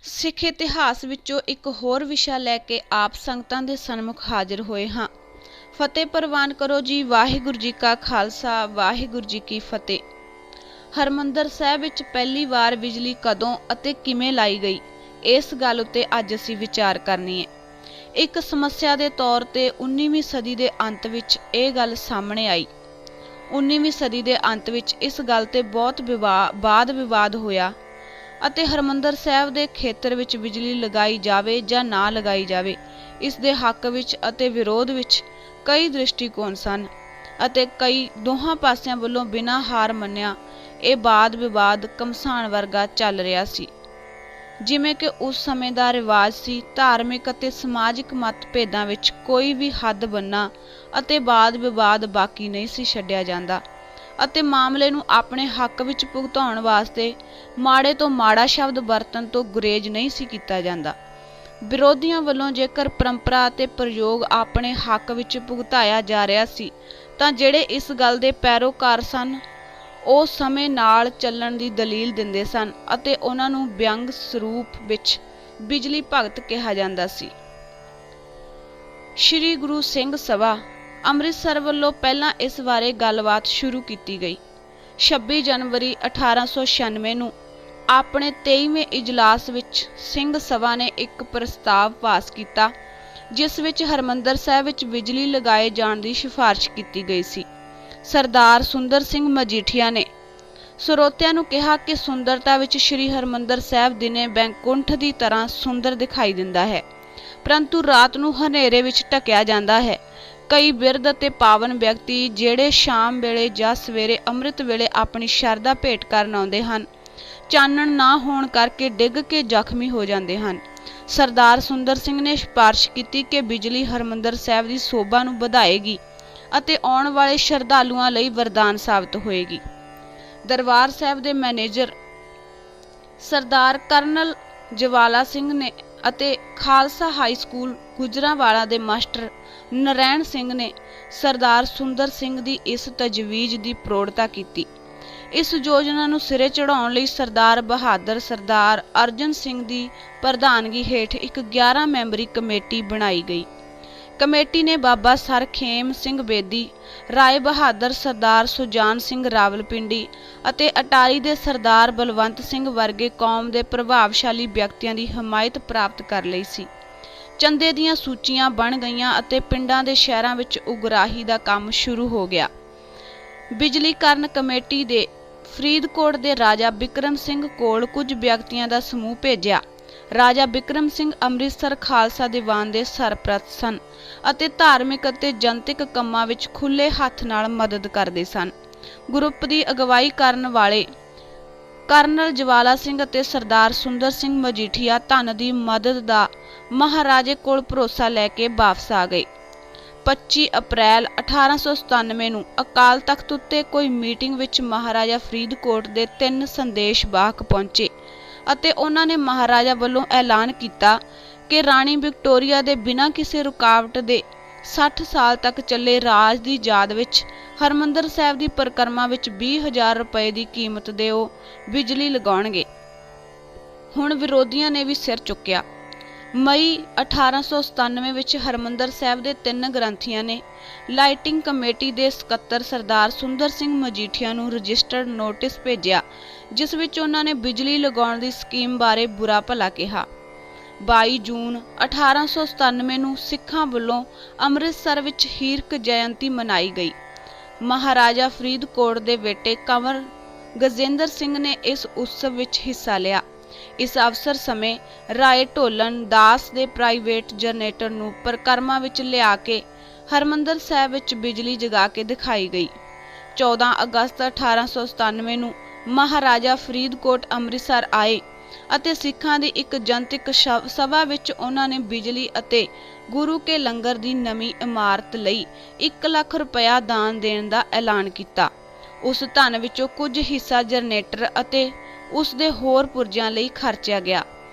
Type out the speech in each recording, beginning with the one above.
ਸਿੱਖ ਇਤਿਹਾਸ ਵਿੱਚੋਂ ਇੱਕ ਹੋਰ ਵਿਸ਼ਾ ਲੈ ਕੇ ਆਪ ਸੰਗਤਾਂ ਦੇ ਸਨਮੁਖ ਹਾਜ਼ਰ ਹੋਏ ਹਾਂ। ਫਤਿਹ ਪ੍ਰਵਾਨ ਕਰੋ ਜੀ। ਵਾਹਿਗੁਰੂ ਜੀ ਕਾ ਖਾਲਸਾ, ਵਾਹਿਗੁਰੂ ਜੀ ਕੀ ਫਤਿਹ। ਹਰਿਮੰਦਰ ਸਾਹਿਬ ਵਿੱਚ ਪਹਿਲੀ ਵਾਰ ਬਿਜਲੀ ਕਦੋਂ ਅਤੇ ਕਿਵੇਂ ਲਾਈ ਗਈ, ਇਸ ਗੱਲ ਉੱਤੇ ਅੱਜ ਅਸੀਂ ਵਿਚਾਰ ਕਰਨੀ ਹੈ। ਇੱਕ ਸਮੱਸਿਆ ਦੇ ਤੌਰ ਤੇ 19ਵੀਂ ਸਦੀ ਦੇ ਅੰਤ ਵਿੱਚ ਇਹ ਗੱਲ ਸਾਹਮਣੇ ਆਈ। 19ਵੀਂ ਸਦੀ ਦੇ ਅੰਤ ਵਿੱਚ ਇਸ ਗੱਲ ਤੇ ਬਹੁਤ ਵਾਦ ਵਿਵਾਦ ਹੋਇਆ ਅਤੇ ਹਰਿਮੰਦਰ ਸਾਹਿਬ ਦੇ ਖੇਤਰ ਵਿੱਚ ਬਿਜਲੀ ਲਗਾਈ ਜਾਵੇ ਜਾਂ ਨਾ ਲਗਾਈ ਜਾਵੇ, ਇਸ ਦੇ ਹੱਕ ਵਿੱਚ ਅਤੇ ਵਿਰੋਧ ਵਿੱਚ ਕਈ ਦ੍ਰਿਸ਼ਟੀਕੋਣ ਸਨ ਅਤੇ ਕਈ ਦੋਹਾਂ ਪਾਸਿਆਂ ਵੱਲੋਂ ਬਿਨਾਂ ਹਾਰ ਮੰਨਿਆ ਇਹ ਵਾਦ ਵਿਵਾਦ ਘਮਸਾਣ ਵਰਗਾ ਚੱਲ ਰਿਹਾ ਸੀ। ਜਿਵੇਂ ਕਿ ਉਸ ਸਮੇਂ ਦਾ ਰਿਵਾਜ ਸੀ, ਧਾਰਮਿਕ ਅਤੇ ਸਮਾਜਿਕ ਮਤਭੇਦਾਂ ਵਿੱਚ ਕੋਈ ਵੀ ਹੱਦ ਬੰਨਾ ਅਤੇ ਵਾਦ ਵਿਵਾਦ ਬਾਕੀ ਨਹੀਂ ਸੀ ਛੱਡਿਆ ਜਾਂਦਾ ਅਤੇ ਮਾਮਲੇ ਨੂੰ ਆਪਣੇ ਹੱਕ ਵਿੱਚ ਭੁਗਤਾਉਣ ਵਾਸਤੇ ਮਾੜੇ ਤੋਂ ਮਾੜਾ ਸ਼ਬਦ ਵਰਤਣ ਤੋਂ ਗੁਰੇਜ਼ ਨਹੀਂ ਸੀ ਕੀਤਾ ਜਾਂਦਾ। ਵਿਰੋਧੀਆਂ ਵੱਲੋਂ ਜੇਕਰ ਪਰੰਪਰਾ ਅਤੇ ਪ੍ਰਯੋਗ ਆਪਣੇ ਹੱਕ ਵਿੱਚ ਭੁਗਤਾਇਆ ਜਾ ਰਿਹਾ ਸੀ ਤਾਂ ਜਿਹੜੇ ਇਸ ਗੱਲ ਦੇ ਪੈਰੋਕਾਰ ਸਨ ਉਹ ਸਮੇਂ ਨਾਲ ਚੱਲਣ ਦੀ ਦਲੀਲ ਦਿੰਦੇ ਸਨ ਅਤੇ ਉਹਨਾਂ ਨੂੰ ਵਿਅੰਗ ਸਰੂਪ ਵਿੱਚ ਬਿਜਲੀ ਭਗਤ ਕਿਹਾ ਜਾਂਦਾ ਸੀ। ਸ਼੍ਰੀ ਗੁਰੂ ਸਿੰਘ ਸਭਾ ਅੰਮ੍ਰਿਤਸਰ ਵੱਲੋਂ ਪਹਿਲਾਂ ਇਸ ਬਾਰੇ ਗੱਲਬਾਤ ਸ਼ੁਰੂ ਕੀਤੀ ਗਈ। 26 ਜਨਵਰੀ 1896 ਨੂੰ ਆਪਣੇ 23ਵੇਂ ਇਜਲਾਸ ਵਿੱਚ ਸਿੰਘ ਸਭਾ ਨੇ ਇੱਕ ਪ੍ਰਸਤਾਵ ਪਾਸ ਕੀਤਾ ਜਿਸ ਵਿੱਚ ਹਰਿਮੰਦਰ ਸਾਹਿਬ ਵਿੱਚ ਬਿਜਲੀ ਲਗਾਏ ਜਾਣ ਦੀ ਸਿਫਾਰਿਸ਼ ਕੀਤੀ ਗਈ ਸੀ। ਸਰਦਾਰ ਸੁੰਦਰ ਸਿੰਘ ਮਜੀਠੀਆ ਨੇ ਸਰੋਤਿਆਂ ਨੂੰ ਕਿਹਾ ਕਿ ਸੁੰਦਰਤਾ ਵਿੱਚ ਸ਼੍ਰੀ ਹਰਿਮੰਦਰ ਸਾਹਿਬ ਦਿਨੇ ਬੈਕੁੰਠ ਦੀ ਤਰ੍ਹਾਂ ਸੁੰਦਰ ਦਿਖਾਈ ਦਿੰਦਾ ਹੈ, ਪਰੰਤੂ ਰਾਤ ਨੂੰ ਹਨੇਰੇ ਵਿੱਚ ਢਕਿਆ ਜਾਂਦਾ ਹੈ। ਕਈ ਬਿਰਧ ਅਤੇ ਪਾਵਨ ਵਿਅਕਤੀ ਜਿਹੜੇ ਸ਼ਾਮ ਵੇਲੇ ਜਾਂ ਸਵੇਰੇ ਅੰਮ੍ਰਿਤ ਵੇਲੇ ਆਪਣੀ ਸ਼ਰਧਾ ਭੇਟ ਕਰਨ ਆਉਂਦੇ ਹਨ, ਚਾਨਣ ਨਾ ਹੋਣ ਕਰਕੇ ਡਿੱਗ ਕੇ ਜ਼ਖਮੀ ਹੋ ਜਾਂਦੇ ਹਨ। ਸਰਦਾਰ ਸੁੰਦਰ ਸਿੰਘ ਨੇ ਸਿਫਾਰਿਸ਼ ਕੀਤੀ ਕਿ ਬਿਜਲੀ ਹਰਿਮੰਦਰ ਸਾਹਿਬ ਦੀ ਸ਼ੋਭਾ ਨੂੰ ਵਧਾਏਗੀ ਅਤੇ ਆਉਣ ਵਾਲੇ ਸ਼ਰਧਾਲੂਆਂ ਲਈ ਵਰਦਾਨ ਸਾਬਤ ਹੋਏਗੀ। ਦਰਬਾਰ ਸਾਹਿਬ ਦੇ ਮੈਨੇਜਰ ਸਰਦਾਰ ਕਰਨਲ ਜਵਾਲਾ ਸਿੰਘ ਨੇ ਅਤੇ ਖਾਲਸਾ ਹਾਈ ਸਕੂਲ ਗੁਜਰਾਂਵਾਲਾ ਦੇ ਮਾਸਟਰ ਨਰੈਣ ਸਿੰਘ ਨੇ ਸਰਦਾਰ ਸੁੰਦਰ ਸਿੰਘ ਦੀ ਇਸ ਤਜਵੀਜ਼ ਦੀ ਪ੍ਰੋੜਤਾ ਕੀਤੀ। ਇਸ ਯੋਜਨਾ ਨੂੰ ਸਿਰੇ ਚੜਾਉਣ ਲਈ ਸਰਦਾਰ ਬਹਾਦਰ ਸਰਦਾਰ ਅਰਜਨ ਸਿੰਘ ਦੀ ਪ੍ਰਧਾਨਗੀ ਹੇਠ ਇੱਕ 11 ਮੈਂਬਰੀ ਕਮੇਟੀ ਬਣਾਈ ਗਈ। ਕਮੇਟੀ ਨੇ ਬਾਬਾ ਸਰ ਖੇਮ ਸਿੰਘ ਬੇਦੀ, ਰਾਏ ਬਹਾਦਰ, ਸਰਦਾਰ ਸੁਜਾਨ ਸਿੰਘ ਰਾਵਲਪਿੰਡੀ ਅਤੇ ਅਟਾਰੀ ਦੇ ਸਰਦਾਰ ਬਲਵੰਤ ਸਿੰਘ ਵਰਗੇ ਕੌਮ ਦੇ ਪ੍ਰਭਾਵਸ਼ਾਲੀ ਵਿਅਕਤੀਆਂ ਦੀ ਹਮਾਇਤ ਪ੍ਰਾਪਤ ਕਰ ਲਈ ਸੀ। ਚੰਦੇ ਦੀਆਂ ਸੂਚੀਆਂ ਬਣ ਗਈਆਂ ਅਤੇ ਪਿੰਡਾਂ ਦੇ ਸ਼ਹਿਰਾਂ ਵਿੱਚ ਉਗਰਾਹੀ ਦਾ ਕੰਮ ਸ਼ੁਰੂ ਹੋ ਗਿਆ। ਬਿਜਲੀਕਰਨ ਕਮੇਟੀ ਦੇ ਫਰੀਦਕੋਟ ਦੇ ਰਾਜਾ ਬਿਕਰਮ ਸਿੰਘ ਕੋਲ ਕੁਝ ਵਿਅਕਤੀਆਂ ਦਾ ਸਮੂਹ ਭੇਜਿਆ। ਰਾਜਾ ਬਿਕਰਮ ਸਿੰਘ ਅੰਮ੍ਰਿਤਸਰ ਖਾਲਸਾ ਦੀਵਾਨ ਦੇ ਸਰਪ੍ਰਸਤ ਸਨ ਅਤੇ ਧਾਰਮਿਕ ਅਤੇ ਜਨਤਕ ਕੰਮਾਂ ਵਿੱਚ ਖੁੱਲੇ ਹੱਥ ਨਾਲ ਮਦਦ ਕਰਦੇ ਸਨ। ਗਰੁੱਪ ਦੀ ਅਗਵਾਈ ਕਰਨ ਵਾਲੇ ਕਰਨਲ ਜਵਾਲਾ ਸਿੰਘ ਅਤੇ ਸਰਦਾਰ ਸੁੰਦਰ ਸਿੰਘ ਮਜੀਠੀਆ ਧਨ ਦੀ ਮਦਦ ਦਾ ਮਹਾਰਾਜੇ ਕੋਲ ਭਰੋਸਾ ਲੈ ਕੇ ਵਾਪਸ ਆ ਗਏ। 25 ਅਪ੍ਰੈਲ 1897 ਨੂੰ ਅਕਾਲ ਤਖਤ ਉੱਤੇ ਕੋਈ ਮੀਟਿੰਗ ਵਿੱਚ ਮਹਾਰਾਜਾ ਫਰੀਦਕੋਟ ਦੇ 3 ਸੰਦੇਸ਼ ਵਾਹਕ ਪਹੁੰਚੇ ਅਤੇ ਉਹਨਾਂ ਨੇ ਮਹਾਰਾਜਾ ਵੱਲੋਂ ਐਲਾਨ ਕੀਤਾ ਕਿ ਰਾਣੀ ਵਿਕਟੋਰੀਆ ਦੇ ਬਿਨਾਂ ਕਿਸੇ ਰੁਕਾਵਟ ਦੇ 60 ਸਾਲ ਤੱਕ ਚੱਲੇ ਰਾਜ ਦੀ ਯਾਦ ਵਿੱਚ ਹਰਿਮੰਦਰ ਸਾਹਿਬ ਦੀ ਪਰਿਕਰਮਾ ਵਿੱਚ 20,000 ਰੁਪਏ ਦੀ ਕੀਮਤ ਦੇ ਉਹ ਬਿਜਲੀ ਲਗਾਉਣਗੇ। ਹੁਣ ਵਿਰੋਧੀਆਂ ਨੇ ਵੀ ਸਿਰ ਚੁੱਕਿਆ। ਮਈ 1897 ਵਿੱਚ ਹਰਿਮੰਦਰ ਸਾਹਿਬ ਦੇ 3 ਗ੍ਰੰਥੀਆਂ ਨੇ ਲਾਈਟਿੰਗ ਕਮੇਟੀ ਦੇ ਸਕੱਤਰ ਸਰਦਾਰ ਸੁੰਦਰ ਸਿੰਘ ਮਜੀਠੀਆ ਨੂੰ ਰਜਿਸਟਰਡ ਨੋਟਿਸ ਭੇਜਿਆ ਜਿਸ ਵਿੱਚ ਉਹਨਾਂ ਨੇ ਬਿਜਲੀ ਲਗਾਉਣ ਦੀ ਸਕੀਮ ਬਾਰੇ ਬੁਰਾ ਭਲਾ ਕਿਹਾ। 22 ਜੂਨ 1897 ਨੂੰ ਸਿੱਖਾਂ ਵੱਲੋਂ ਅੰਮ੍ਰਿਤਸਰ ਵਿੱਚ ਹੀਰਕ ਜਯੰਤੀ ਮਨਾਈ ਗਈ। ਮਹਾਰਾਜਾ ਫਰੀਦਕੋਟ ਦੇ ਬੇਟੇ ਕੰਵਰ ਗਜੇਂਦਰ ਸਿੰਘ ਨੇ ਇਸ ਉਤਸਵ ਵਿੱਚ ਹਿੱਸਾ ਲਿਆ। ਇਸ ਅਵਸਰ ਸਮੇਂ ਰਾਏ ਢੋਲਣ ਦਾਸ ਦੇ ਪ੍ਰਾਈਵੇਟ ਜਨਰੇਟਰ ਨੂੰ ਪਰਿਕਰਮਾ ਵਿੱਚ ਲਿਆ ਕੇ ਹਰਿਮੰਦਰ ਸਾਹਿਬ ਵਿੱਚ ਬਿਜਲੀ ਜਗਾ ਕੇ ਦਿਖਾਈ ਗਈ। 14 ਅਗਸਤ 1897 ਨੂੰ ਮਹਾਰਾਜਾ ਫਰੀਦਕੋਟ ਅੰਮ੍ਰਿਤਸਰ ਆਏ ਅਤੇ ਸਿੱਖਾਂ ਦੀ ਇੱਕ ਜਨਤਕ ਸਭਾ ਵਿੱਚ ਉਹਨਾਂ ਨੇ ਬਿਜਲੀ ਅਤੇ ਗੁਰੂ ਕੇ ਲੰਗਰ ਦੀ ਨਵੀਂ ਇਮਾਰਤ ਲਈ 1 ਲੱਖ ਰੁਪਇਆ ਦਾਨ ਦੇਣ ਦਾ ਐਲਾਨ ਕੀਤਾ। ਉਸ ਧਨ ਵਿੱਚੋਂ ਕੁਝ ਹਿੱਸਾ ਜਨਰੇਟਰ ਅਤੇ ਉਸ ਦੇ ਹੋਰ ਪੁਰਜਿਆਂ ਲਈ ਖਰਚਿਆ ਗਿਆ।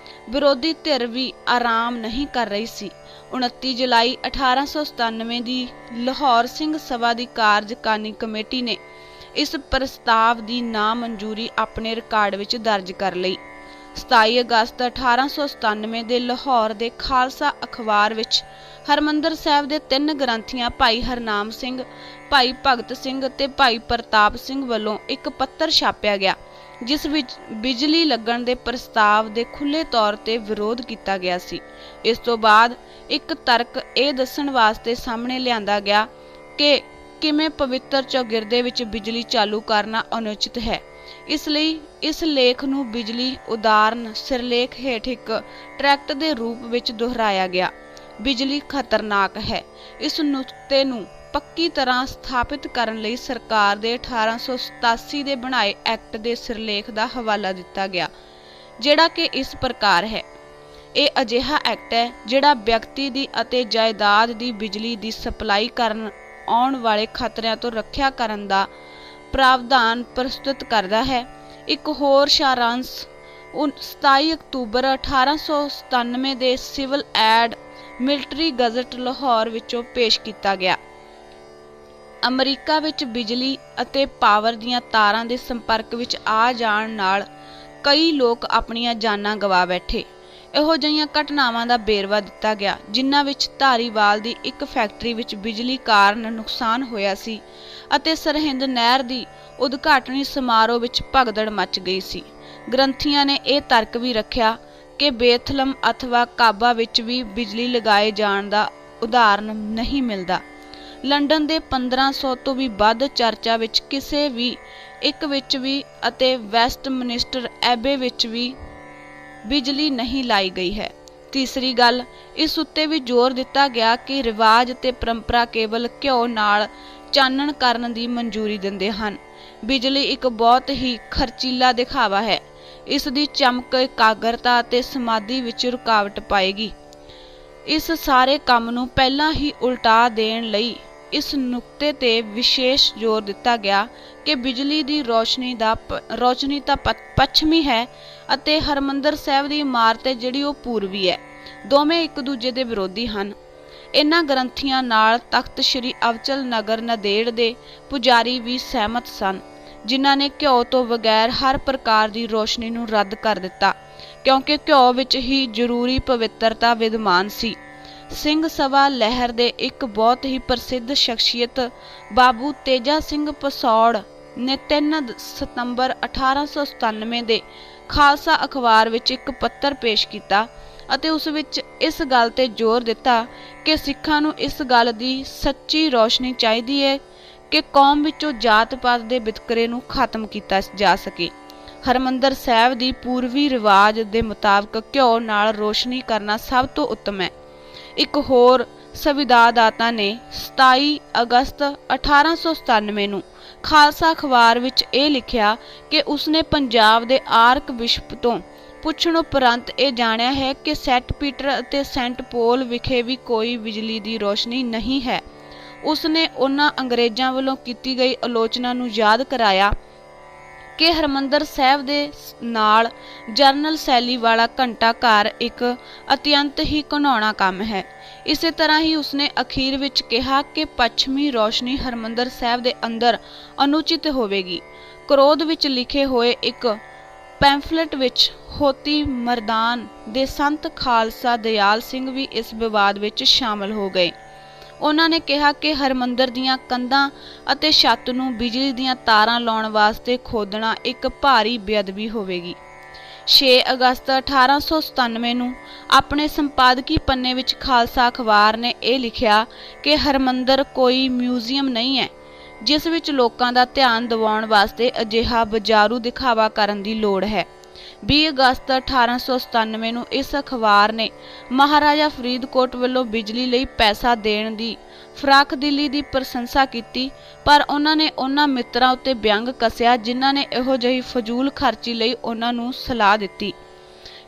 ਵਿਰੋਧੀ ਧਿਰ ਵੀ ਆਰਾਮ ਨਹੀਂ ਕਰ ਰਹੀ ਸੀ। 29 ਜੁਲਾਈ 1897 ਦੀ ਲਾਹੌਰ ਸਿੰਘ ਸਭਾ ਦੀ ਕਾਰਜਕਾਰਨੀ ਕਮੇਟੀ ਨੇ ਇਸ ਪ੍ਰਸਤਾਵ ਦੀ ਨਾਮਨਜ਼ੂਰੀ ਆਪਣੇ ਰਿਕਾਰਡ ਵਿੱਚ ਦਰਜ ਕਰ ਲਈ। 27 ਅਗਸਤ 1897 ਦੇ ਲਾਹੌਰ ਦੇ ਖਾਲਸਾ ਅਖਬਾਰ ਵਿੱਚ ਹਰਮੰਦਰ ਸਾਹਿਬ ਦੇ 3 ਗ੍ਰੰਥੀਆਂ ਭਾਈ ਹਰਨਾਮ ਸਿੰਘ, ਭਾਈ ਭਗਤ ਸਿੰਘ ਅਤੇ ਭਾਈ ਪ੍ਰਤਾਪ ਸਿੰਘ ਵੱਲੋਂ ਇੱਕ ਪੱਤਰ ਛਾਪਿਆ ਗਿਆ, ਜਿਸ ਵਿੱਚ ਬਿਜਲੀ ਲੱਗਣ ਦੇ ਪ੍ਰਸਤਾਵ ਦੇ ਖੁੱਲ੍ਹੇ ਤੌਰ ਤੇ ਵਿਰੋਧ ਕੀਤਾ ਗਿਆ ਸੀ। ਇਸ ਤੋਂ ਬਾਅਦ ਇੱਕ ਤਰਕ ਇਹ ਦੱਸਣ ਵਾਸਤੇ ਸਾਹਮਣੇ ਲਿਆਂਦਾ ਗਿਆ ਕਿ ਕਿਵੇਂ ਪਵਿੱਤਰ ਚੌਗਿਰਦੇ ਵਿੱਚ ਬਿਜਲੀ ਚਾਲੂ ਕਰਨਾ ਅਨੁਚਿਤ ਹੈ। ਇਸ ਲਈ ਇਸ ਲੇਖ ਨੂੰ ਬਿਜਲੀ ਉਦਾਹਰਨ ਸਿਰਲੇਖ ਹੇਠ ਇੱਕ ਟਰੈਕਟ ਦੇ ਰੂਪ ਵਿੱਚ ਦੁਹਰਾਇਆ ਗਿਆ। ਬਿਜਲੀ ਖਤਰਨਾਕ ਹੈ। ਇਸ ਨੁਕਤੇ ਨੂੰ ਪੱਕੀ ਤਰ੍ਹਾਂ ਸਥਾਪਿਤ ਕਰਨ ਲਈ ਸਰਕਾਰ ਦੇ 1887 ਦੇ ਬਣਾਏ ਐਕਟ ਦੇ ਸਿਰਲੇਖ ਦਾ ਹਵਾਲਾ ਦਿੱਤਾ ਗਿਆ, ਜਿਹੜਾ ਕਿ ਇਸ ਪ੍ਰਕਾਰ ਹੈ। ਇਹ ਅਜਿਹਾ ਐਕਟ ਹੈ ਜਿਹੜਾ ਵਿਅਕਤੀ ਦੀ ਅਤੇ ਜਾਇਦਾਦ ਦੀ ਬਿਜਲੀ ਦੀ ਸਪਲਾਈ ਕਰਨ ਆਉਣ ਵਾਲੇ ਖਤਰਿਆਂ ਤੋਂ ਰੱਖਿਆ ਕਰਨ ਦਾ ਪ੍ਰਾਵਧਾਨ ਪ੍ਰਸਤੁਤ ਕਰਦਾ ਹੈ। ਇੱਕ ਹੋਰ ਸਾਰਾਂਸ਼ 27 ਅਕਤੂਬਰ 1897 ਦੇ Civil and Military Gazette Lahore ਵਿੱਚੋਂ ਪੇਸ਼ ਕੀਤਾ ਗਿਆ। ਅਮਰੀਕਾ ਵਿੱਚ ਬਿਜਲੀ ਅਤੇ ਪਾਵਰ ਦੀਆਂ ਤਾਰਾਂ ਦੇ ਸੰਪਰਕ ਵਿੱਚ ਆ ਜਾਣ ਨਾਲ ਕਈ ਲੋਕ ਆਪਣੀਆਂ ਜਾਨਾਂ ਗਵਾ ਬੈਠੇ। ਇਹੋ ਜਿਹੀਆਂ ਘਟਨਾਵਾਂ ਦਾ ਵੇਰਵਾ ਦਿੱਤਾ ਗਿਆ, ਜਿਨ੍ਹਾਂ ਵਿੱਚ ਧਾਰੀਵਾਲ ਦੀ ਇੱਕ ਫੈਕਟਰੀ ਵਿੱਚ ਬਿਜਲੀ ਕਾਰਨ ਨੁਕਸਾਨ ਹੋਇਆ ਸੀ ਅਤੇ ਸਰਹਿੰਦ ਨਹਿਰ ਦੀ ਉਦਘਾਟਨੀ ਸਮਾਰੋਹ ਵਿੱਚ ਭਗਦੜ ਮਚ ਗਈ ਸੀ। ਗ੍ਰੰਥੀਆਂ ਨੇ ਇਹ ਤਰਕ ਵੀ ਰੱਖਿਆ ਕਿ ਬੇਥਲਮ ਅਥਵਾ ਕਾਬਾ ਵਿੱਚ ਵੀ ਬਿਜਲੀ ਲਗਾਏ ਜਾਣ ਦਾ ਉਦਾਹਰਨ ਨਹੀਂ ਮਿਲਦਾ। ਲੰਡਨ ਦੇ 1500 ਤੋਂ ਵੀ ਵੱਧ ਚਰਚਾਂ ਵਿੱਚ ਕਿਸੇ ਵੀ ਇੱਕ ਵਿੱਚ ਵੀ ਅਤੇ ਵੈਸਟਮਿਨਿਸਟਰ ਐਬੇ ਵਿੱਚ ਵੀ ਬਿਜਲੀ ਨਹੀਂ ਲਾਈ ਗਈ ਹੈ। ਤੀਸਰੀ ਗੱਲ, ਇਸ ਉੱਤੇ ਵੀ ਜ਼ੋਰ ਦਿੱਤਾ ਗਿਆ ਕਿ ਰਿਵਾਜ ਅਤੇ ਪਰੰਪਰਾ ਕੇਵਲ ਘਿਓ ਨਾਲ ਚਾਨਣ ਕਰਨ ਦੀ ਮਨਜ਼ੂਰੀ ਦਿੰਦੇ ਹਨ। ਬਿਜਲੀ ਇੱਕ ਬਹੁਤ ਹੀ ਖਰਚੀਲਾ ਦਿਖਾਵਾ ਹੈ। ਇਸ ਦੀ ਚਮਕ ਇਕਾਗਰਤਾ ਅਤੇ ਸਮਾਧੀ ਵਿੱਚ ਰੁਕਾਵਟ ਪਾਏਗੀ। ਇਸ ਸਾਰੇ ਕੰਮ ਨੂੰ ਪਹਿਲਾਂ ਹੀ ਉਲਟਾ ਦੇਣ ਲਈ ਇਸ ਨੁਕਤੇ ਤੇ ਵਿਸ਼ੇਸ਼ ਜ਼ੋਰ ਦਿੱਤਾ ਗਿਆ ਕਿ ਬਿਜਲੀ ਦੀ ਰੋਸ਼ਨੀ ਤਾਂ ਪੱਛਮੀ ਹੈ ਅਤੇ ਹਰਮੰਦਰ ਸਾਹਿਬ ਦੀ ਇਮਾਰਤ ਹੈ ਜਿਹੜੀ ਉਹ ਪੂਰਬੀ ਹੈ। ਦੋਵੇਂ ਇੱਕ ਦੂਜੇ ਦੇ ਵਿਰੋਧੀ ਹਨ। ਇਹਨਾਂ ਗ੍ਰੰਥੀਆਂ ਨਾਲ ਤਖਤ ਸ੍ਰੀ ਅਵਚਲ ਨਗਰ ਨੰਦੇੜ ਦੇ ਪੁਜਾਰੀ ਵੀ ਸਹਿਮਤ ਸਨ, ਜਿਨ੍ਹਾਂ ਨੇ ਘਿਓ ਤੋਂ ਬਗੈਰ ਹਰ ਪ੍ਰਕਾਰ ਦੀ ਰੋਸ਼ਨੀ ਨੂੰ ਰੱਦ ਕਰ ਦਿੱਤਾ, ਕਿਉਂਕਿ ਘਿਓ ਵਿੱਚ ਹੀ ਜ਼ਰੂਰੀ ਪਵਿੱਤਰਤਾ ਵਿਦਮਾਨ ਸੀ। ਸਿੰਘ ਸਭਾ ਲਹਿਰ ਦੇ ਇੱਕ ਬਹੁਤ ਹੀ ਪ੍ਰਸਿੱਧ ਸ਼ਖਸੀਅਤ ਬਾਬੂ ਤੇਜਾ ਸਿੰਘ ਪਸੌੜ ਨੇ 3 ਸਤੰਬਰ 1897 ਦੇ ਖਾਲਸਾ ਅਖਬਾਰ ਵਿੱਚ ਇੱਕ ਪੱਤਰ ਪੇਸ਼ ਕੀਤਾ ਅਤੇ ਉਸ ਵਿੱਚ ਇਸ ਗੱਲ ਤੇ ਜ਼ੋਰ ਦਿੱਤਾ ਕਿ ਸਿੱਖਾਂ ਨੂੰ ਇਸ ਗੱਲ ਦੀ ਸੱਚੀ ਰੋਸ਼ਨੀ ਚਾਹੀਦੀ ਹੈ ਕਿ ਕੌਮ ਵਿੱਚੋਂ ਜਾਤ-ਪਾਤ ਦੇ ਵਿਤਕਰੇ ਨੂੰ ਖਤਮ ਕੀਤਾ ਜਾ ਸਕੇ। ਹਰਮੰਦਰ ਸਾਹਿਬ ਦੀ ਪੂਰਵੀ ਰਿਵਾਜ ਦੇ ਮੁਤਾਬਕ ਘਿਓ ਨਾਲ ਰੋਸ਼ਨੀ ਕਰਨਾ ਸਭ ਤੋਂ ਉੱਤਮ ਹੈ। ਇੱਕ ਹੋਰ ਸੰਵਿਦਾਦਾਤਾ ਨੇ 27 ਅਗਸਤ 1897 ਨੂੰ ਖਾਲਸਾ ਅਖਬਾਰ ਵਿੱਚ ਇਹ ਲਿਖਿਆ ਕਿ ਉਸਨੇ ਪੰਜਾਬ ਦੇ ਆਰਕ ਬਿਸ਼ਪ ਤੋਂ ਪੁੱਛਣ ਉਪਰੰਤ ਇਹ ਜਾਣਿਆ ਹੈ ਕਿ ਸੈਂਟ ਪੀਟਰ ਅਤੇ ਸੈਂਟ ਪੋਲ ਵਿਖੇ ਵੀ ਕੋਈ ਬਿਜਲੀ ਦੀ ਰੋਸ਼ਨੀ ਨਹੀਂ ਹੈ। ਉਸਨੇ ਉਹਨਾਂ ਅੰਗਰੇਜ਼ਾਂ ਵੱਲੋਂ ਕੀਤੀ ਗਈ ਆਲੋਚਨਾ ਨੂੰ ਯਾਦ ਕਰਾਇਆ ਕਿ ਹਰਮੰਦਰ ਸਾਹਿਬ ਦੇ ਨਾਲ ਜਰਨਲ ਸੈਲੀ ਵਾਲਾ ਘੰਟਾ ਘਰ ਇੱਕ ਅਤਿਅੰਤ ਹੀ ਘਿਨਾਉਣਾ ਕੰਮ ਹੈ। ਇਸੇ ਤਰ੍ਹਾਂ ਹੀ ਉਸਨੇ ਅਖੀਰ ਵਿੱਚ ਕਿਹਾ ਕਿ ਪੱਛਮੀ ਰੋਸ਼ਨੀ ਹਰਮੰਦਰ ਸਾਹਿਬ ਦੇ ਅੰਦਰ ਅਨੁਚਿਤ ਹੋਵੇਗੀ। ਕਰੋਧ ਵਿੱਚ ਲਿਖੇ ਹੋਏ ਇੱਕ ਪੈਂਫਲੇਟ ਵਿੱਚ ਹੋਤੀ ਮਰਦਾਨ ਦੇ ਸੰਤ ਖਾਲਸਾ ਦਿਆਲ ਸਿੰਘ ਵੀ ਇਸ ਵਿਵਾਦ ਵਿੱਚ ਸ਼ਾਮਲ ਹੋ ਗਏ। ਉਹਨਾਂ ਨੇ ਕਿਹਾ ਕਿ ਹਰਮੰਦਰ ਦੀਆਂ ਕੰਧਾਂ ਅਤੇ ਛੱਤ ਨੂੰ ਬਿਜਲੀ ਦੀਆਂ ਤਾਰਾਂ ਲਾਉਣ ਵਾਸਤੇ ਖੋਦਣਾ ਇੱਕ ਭਾਰੀ ਬੇਅਦਬੀ ਹੋਵੇਗੀ। 6 ਅਗਸਤ 1897 ਨੂੰ ਆਪਣੇ ਸੰਪਾਦਕੀ ਪੰਨੇ ਵਿੱਚ ਖਾਲਸਾ ਅਖਬਾਰ ਨੇ ਇਹ ਲਿਖਿਆ ਕਿ ਹਰਮੰਦਰ ਕੋਈ ਮਿਊਜ਼ੀਅਮ ਨਹੀਂ ਹੈ ਜਿਸ ਵਿੱਚ ਲੋਕਾਂ ਦਾ ਧਿਆਨ ਦਿਵਾਉਣ ਵਾਸਤੇ ਅਜਿਹਾ ਬਜ਼ਾਰੂ ਦਿਖਾਵਾ ਕਰਨ ਦੀ ਲੋੜ ਹੈ। 20 ਅਗਸਤ 1897 ਨੂੰ ਇਸ ਅਖਬਾਰ ਨੇ ਮਹਾਰਾਜਾ ਫਰੀਦਕੋਟ ਵੱਲੋਂ ਬਿਜਲੀ ਲਈ ਪੈਸਾ ਦੇਣ ਦੀ ਫਰਾਖਦਿਲੀ ਦੀ ਪ੍ਰਸ਼ੰਸਾ ਕੀਤੀ, ਪਰ ਉਹਨਾਂ ਨੇ ਉਹਨਾਂ ਮਿੱਤਰਾਂ ਉੱਤੇ ਵਿਅੰਗ ਕੱਸਿਆ ਜਿਨ੍ਹਾਂ ਨੇ ਇਹੋ ਜਿਹੀ ਫਜ਼ੂਲ ਖਰਚੀ ਲਈ ਉਹਨਾਂ ਨੂੰ ਸਲਾਹ ਦਿੱਤੀ।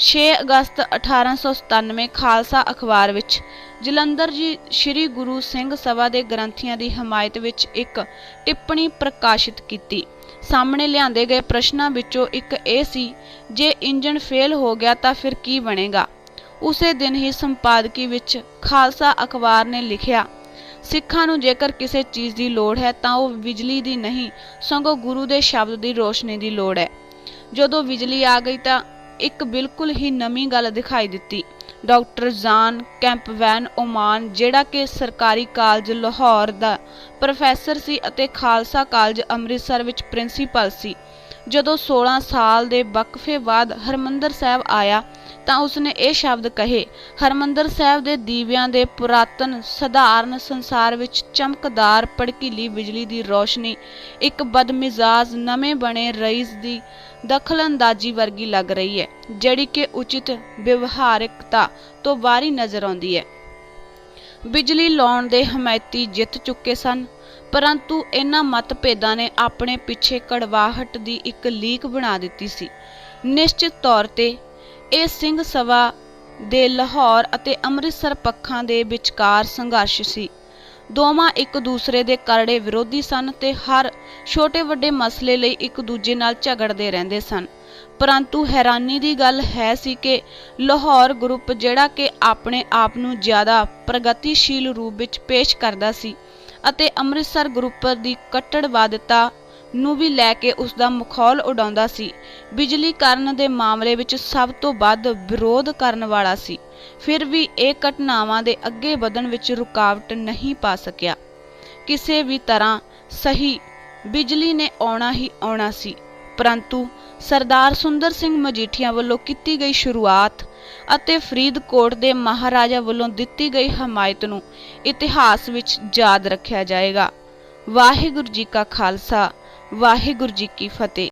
6 ਅਗਸਤ 1897 ਖਾਲਸਾ ਅਖਬਾਰ ਵਿੱਚ ਜਲੰਧਰ ਜੀ ਸ੍ਰੀ ਗੁਰੂ ਸਿੰਘ ਸਭਾ ਦੇ ਗ੍ਰੰਥੀਆਂ ਦੀ ਹਮਾਇਤ ਵਿੱਚ ਇੱਕ ਟਿੱਪਣੀ ਪ੍ਰਕਾਸ਼ਿਤ ਕੀਤੀ। ਸਾਹਮਣੇ ਲਿਆਂਦੇ ਗਏ ਪ੍ਰਸ਼ਨਾਂ ਵਿੱਚੋਂ ਇੱਕ ਇਹ ਸੀ, ਜੇ ਇੰਜਣ ਫੇਲ ਹੋ ਗਿਆ ਤਾਂ ਫਿਰ ਕੀ ਬਣੇਗਾ। ਉਸੇ ਦਿਨ ਹੀ ਸੰਪਾਦਕੀ ਵਿੱਚ ਖਾਲਸਾ ਅਖਬਾਰ ਨੇ ਲਿਖਿਆ, ਸਿੱਖਾਂ ਨੂੰ ਜੇਕਰ ਕਿਸੇ ਚੀਜ਼ ਦੀ ਲੋੜ ਹੈ ਤਾਂ ਉਹ ਬਿਜਲੀ ਦੀ ਨਹੀਂ ਸਗੋਂ ਗੁਰੂ ਦੇ ਸ਼ਬਦ ਦੀ ਰੋਸ਼ਨੀ ਦੀ ਲੋੜ ਹੈ। ਜਦੋਂ ਬਿਜਲੀ ਆ ਗਈ ਤਾਂ ਇੱਕ ਬਿਲਕੁਲ ਹੀ ਨਵੀਂ ਗੱਲ ਦਿਖਾਈ ਦਿੱਤੀ। ਡਾਕਟਰ ਜਾਨ ਕੈਂਪਬੈਲ ਓਮਾਨ, ਜਿਹੜਾ ਕਿ ਸਰਕਾਰੀ ਕਾਲਜ ਲਾਹੌਰ ਦਾ ਪ੍ਰੋਫੈਸਰ ਸੀ ਅਤੇ ਖਾਲਸਾ ਕਾਲਜ ਅੰਮ੍ਰਿਤਸਰ ਵਿੱਚ ਪ੍ਰਿੰਸੀਪਲ ਸੀ, ਜਦੋਂ 16 ਸਾਲ ਦੇ ਵਕਫੇ ਬਾਅਦ ਹਰਿਮੰਦਰ ਸਾਹਿਬ ਆਇਆ ਤਾਂ ਉਸਨੇ ਇਹ ਸ਼ਬਦ ਕਹੇ, ਹਰਿਮੰਦਰ ਸਾਹਿਬ ਦੇ ਦੀਵਿਆਂ ਦੇ ਪੁਰਾਤਨ ਸਧਾਰਨ ਸੰਸਾਰ ਵਿੱਚ ਚਮਕਦਾਰ ਭੜਕੀਲੀ ਬਿਜਲੀ ਦੀ ਰੌਸ਼ਨੀ ਇੱਕ ਬਦਮਿਜ਼ਾਜ ਨਵੇਂ ਬਣੇ ਰਈਸ ਦੀ ਦਖਲਅੰਦਾਜ਼ੀ ਵਰਗੀ ਲੱਗ ਰਹੀ ਹੈ, ਜਿਹੜੀ ਕਿ ਉਚਿਤ ਵਿਵਹਾਰਿਕਤਾ ਤੋਂ ਬਾਹਰੀ ਨਜ਼ਰ ਆਉਂਦੀ ਹੈ। ਬਿਜਲੀ ਲਾਉਣ ਦੇ ਹਮਾਇਤੀ ਜਿੱਤ ਚੁੱਕੇ ਸਨ, ਪਰੰਤੂ ਇਹਨਾਂ ਮਤਭੇਦਾਂ ਨੇ ਆਪਣੇ ਪਿੱਛੇ ਕੜਵਾਹਟ ਦੀ ਇੱਕ ਲੀਕ ਬਣਾ ਦਿੱਤੀ ਸੀ। ਨਿਸ਼ਚਿਤ ਤੌਰ ਤੇ ਇਹ ਸਿੰਘ ਸਭਾ ਦੇ ਲਾਹੌਰ ਅਤੇ ਅੰਮ੍ਰਿਤਸਰ ਪੱਖਾਂ ਦੇ ਵਿਚਕਾਰ ਸੰਘਰਸ਼ ਸੀ। ਦੋਵਾਂ ਇੱਕ ਦੂਸਰੇ ਦੇ ਕਰੜੇ ਵਿਰੋਧੀ ਸਨ ਤੇ ਹਰ ਛੋਟੇ ਵੱਡੇ ਮਸਲੇ ਲਈ ਇੱਕ ਦੂਜੇ ਨਾਲ ਝਗੜਦੇ ਰਹਿੰਦੇ ਸਨ। ਪਰੰਤੂ ਹੈਰਾਨੀ ਦੀ ਗੱਲ ਹੈ ਸੀ ਕਿ ਲਾਹੌਰ ਗਰੁੱਪ, ਜਿਹੜਾ ਕਿ ਆਪਣੇ ਆਪ ਨੂੰ ਜ਼ਿਆਦਾ ਪ੍ਰਗਤੀਸ਼ੀਲ ਰੂਪ ਵਿੱਚ ਪੇਸ਼ ਕਰਦਾ ਸੀ ਅਤੇ ਅੰਮ੍ਰਿਤਸਰ ਗਰੁੱਪ ਦੀ ਕੱਟੜਵਾਦਤਾ ਨੂੰ ਵੀ ਲੈ ਕੇ ਉਸ ਦਾ ਮਖੌਲ ਉਡਾਉਂਦਾ ਸੀ, ਬਿਜਲੀਕਰਨ ਦੇ ਮਾਮਲੇ ਵਿੱਚ ਸਭ ਤੋਂ ਵੱਧ ਵਿਰੋਧ ਕਰਨ ਵਾਲਾ ਸੀ। ਫਿਰ ਵੀ ਇਹ ਘਟਨਾਵਾਂ ਦੇ ਅੱਗੇ ਵਧਣ ਵਿੱਚ ਰੁਕਾਵਟ ਨਹੀਂ ਪਾ ਸਕਿਆ। ਕਿਸੇ ਵੀ ਤਰ੍ਹਾਂ ਸਹੀ ਬਿਜਲੀ ਨੇ ਆਉਣਾ ਹੀ ਆਉਣਾ ਸੀ, ਪਰੰਤੂ ਸਰਦਾਰ ਸੁੰਦਰ ਸਿੰਘ ਮਜੀਠੀਆ ਵੱਲੋਂ ਕੀਤੀ ਗਈ ਸ਼ੁਰੂਆਤ ਅਤੇ ਫਰੀਦਕੋਟ ਦੇ ਮਹਾਰਾਜਾ ਵੱਲੋਂ ਦਿੱਤੀ ਗਈ ਹਮਾਇਤ ਨੂੰ ਇਤਿਹਾਸ ਵਿੱਚ ਯਾਦ ਰੱਖਿਆ ਜਾਏਗਾ। ਵਾਹਿਗੁਰੂ ਜੀ ਕਾ ਖਾਲਸਾ, ਵਾਹਿਗੁਰੂ ਜੀ ਕੀ ਫਤਿਹ।